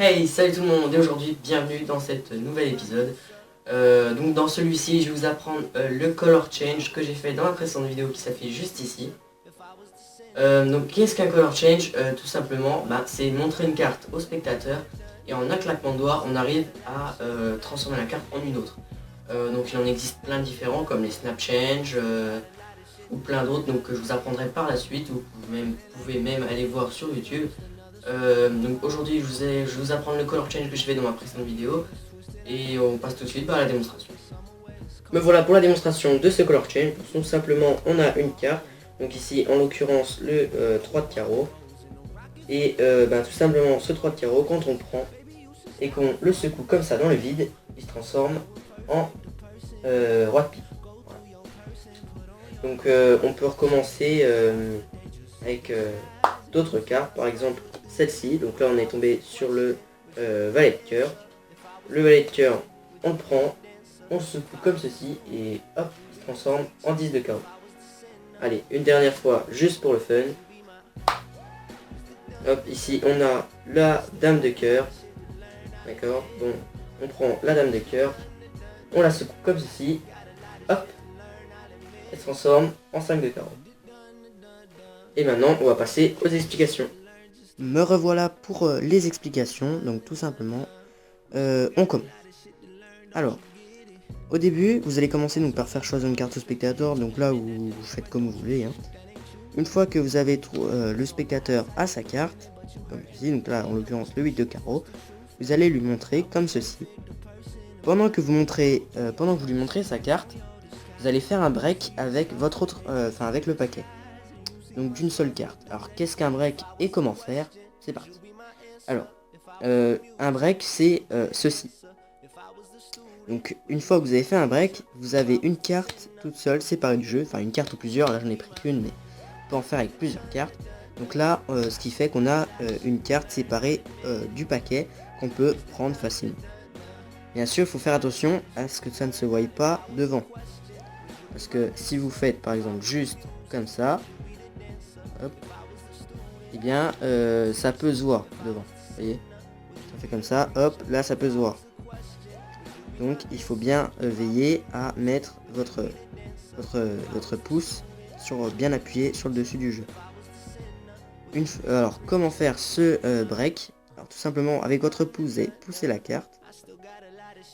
Hey, salut tout le monde et aujourd'hui bienvenue dans cet nouvel épisode. Donc dans celui-ci je vais vous apprendre le color change que j'ai fait dans la précédente vidéo qui s'affiche juste ici. Donc qu'est-ce qu'un color change? Tout simplement c'est montrer une carte au spectateur et en un claquement de doigts on arrive à transformer la carte en une autre. Donc il en existe plein de différents comme les snap change ou plein d'autres donc que je vous apprendrai par la suite. Vous pouvez même aller voir sur YouTube. Donc aujourd'hui je vous apprendre le color change que je fais dans ma précédente vidéo et on passe tout de suite par la démonstration. Me voilà pour la démonstration de ce color change. Tout simplement on a une carte, donc ici en l'occurrence le 3 de carreau et tout simplement ce 3 de carreau quand on prend et qu'on le secoue comme ça dans le vide, il se transforme en roi de pique. Voilà. Donc on peut recommencer avec d'autres cartes, par exemple celle-ci. Donc là on est tombé sur le valet de cœur. Le valet de cœur, on le prend, on le secoue comme ceci et hop, il se transforme en 10 de carreau. Allez, une dernière fois juste pour le fun. Hop, ici on a la dame de cœur. D'accord, bon, on prend la dame de cœur, on la secoue comme ceci, hop, elle se transforme en 5 de carreau. Et maintenant on va passer aux explications. Me revoilà pour les explications. Donc tout simplement, on commence. Alors, au début, vous allez commencer donc par faire choisir une carte au spectateur. Donc là, vous faites comme vous voulez. Une fois que vous avez le spectateur à sa carte, comme ici, donc là en l'occurrence le 8 de carreau, vous allez lui montrer comme ceci. Pendant que vous lui montrez sa carte, vous allez faire un break avec votre autre, avec le paquet. Donc d'une seule carte. Alors qu'est-ce qu'un break et comment faire? C'est parti. Alors, un break c'est ceci. Donc une fois que vous avez fait un break, vous avez une carte toute seule séparée du jeu, enfin une carte ou plusieurs, là j'en ai pris qu'une mais on peut en faire avec plusieurs cartes. Donc là ce qui fait qu'on a une carte séparée du paquet qu'on peut prendre facilement. Bien sûr il faut faire attention à ce que ça ne se voie pas devant. Parce que si vous faites par exemple juste comme ça, hop, et bien ça peut se voir devant, vous voyez, ça fait comme ça, hop, là ça peut se voir. Donc il faut bien veiller à mettre votre pouce bien appuyé sur le dessus du jeu. Alors comment faire ce break? Alors tout simplement avec votre pouce vous allez pousser la carte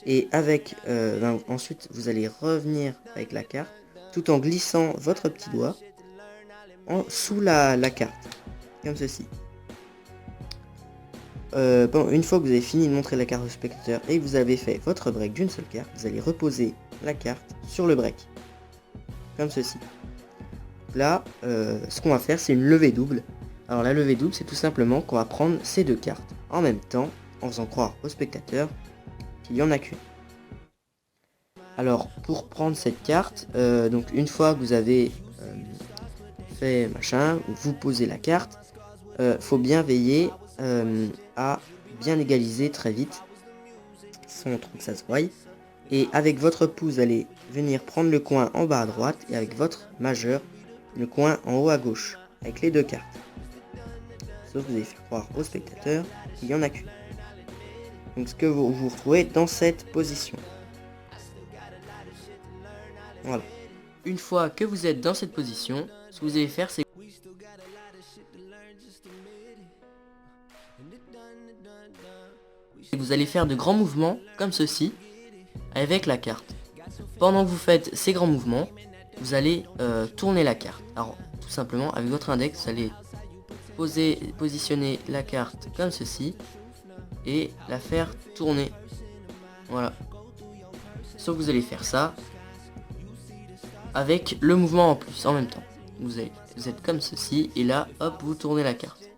et avec ensuite vous allez revenir avec la carte tout en glissant votre petit doigt sous la carte comme ceci. Une fois que vous avez fini de montrer la carte au spectateur et que vous avez fait votre break d'une seule carte, vous allez reposer la carte sur le break comme ceci. Là ce qu'on va faire c'est une levée double. Alors la levée double c'est tout simplement qu'on va prendre ces deux cartes en même temps en faisant croire au spectateur qu'il n'y en a qu'une. Alors pour prendre cette carte, donc une fois que vous avez fait machin, vous posez la carte, faut bien veiller à bien égaliser très vite sans trop que ça se voie. Et avec votre pouce, vous allez venir prendre le coin en bas à droite et avec votre majeur, le coin en haut à gauche, avec les deux cartes. Sauf que vous allez faire croire au spectateur qu'il n'y en a qu'une. Donc ce que vous vous retrouvez dans cette position. Voilà. Une fois que vous êtes dans cette position, ce que vous allez faire c'est vous allez faire de grands mouvements comme ceci avec la carte. Pendant que vous faites ces grands mouvements, vous allez tourner la carte. Alors tout simplement avec votre index, vous allez positionner la carte comme ceci et la faire tourner. Voilà. Sauf que vous allez faire ça avec le mouvement en plus en même temps. Vous êtes comme ceci et là hop vous tournez la carte.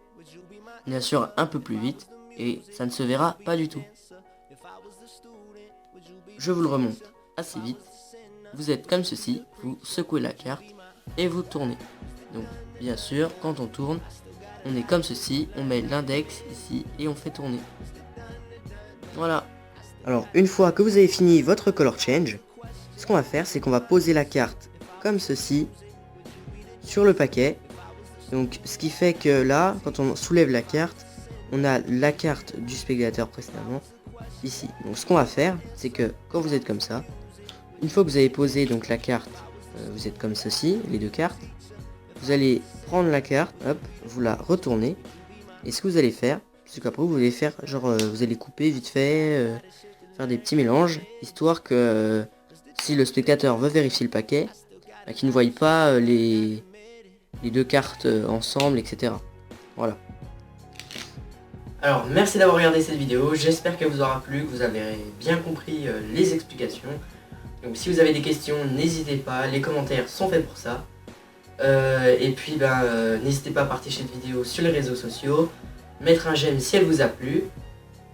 Bien sûr un peu plus vite et ça ne se verra pas du tout. Je vous le remonte assez vite. Vous êtes comme ceci, vous secouez la carte et vous tournez. Donc bien sûr quand on tourne, on est comme ceci, on met l'index ici et on fait tourner. Voilà. Alors une fois que vous avez fini votre color change, ce qu'on va faire c'est qu'on va poser la carte comme ceci sur le paquet. Donc ce qui fait que là quand on soulève la carte, on a la carte du spectateur précédemment ici. Donc ce qu'on va faire, c'est que quand vous êtes comme ça, une fois que vous avez posé donc la carte, vous êtes comme ceci, les deux cartes, vous allez prendre la carte, hop, vous la retournez, et ce que vous allez faire, c'est qu'après vous allez faire, genre vous allez couper vite fait, faire des petits mélanges, histoire que si le spectateur veut vérifier le paquet, bah, qu'il ne voie pas les deux cartes ensemble, etc. Voilà. Alors merci d'avoir regardé cette vidéo, j'espère qu'elle vous aura plu, que vous avez bien compris les explications. Donc si vous avez des questions, n'hésitez pas, les commentaires sont faits pour ça. Et puis n'hésitez pas à partager cette vidéo sur les réseaux sociaux, mettre un j'aime si elle vous a plu.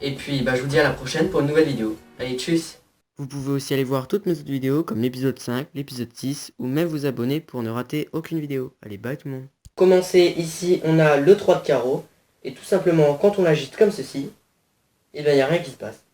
Et puis je vous dis à la prochaine pour une nouvelle vidéo. Allez, tchuss! Vous pouvez aussi aller voir toutes mes autres vidéos comme l'épisode 5, l'épisode 6 ou même vous abonner pour ne rater aucune vidéo. Allez, bye tout le monde. Commencer ici, on a le 3 de carreau. Et tout simplement, quand on l'agite comme ceci, il n'y a rien qui se passe.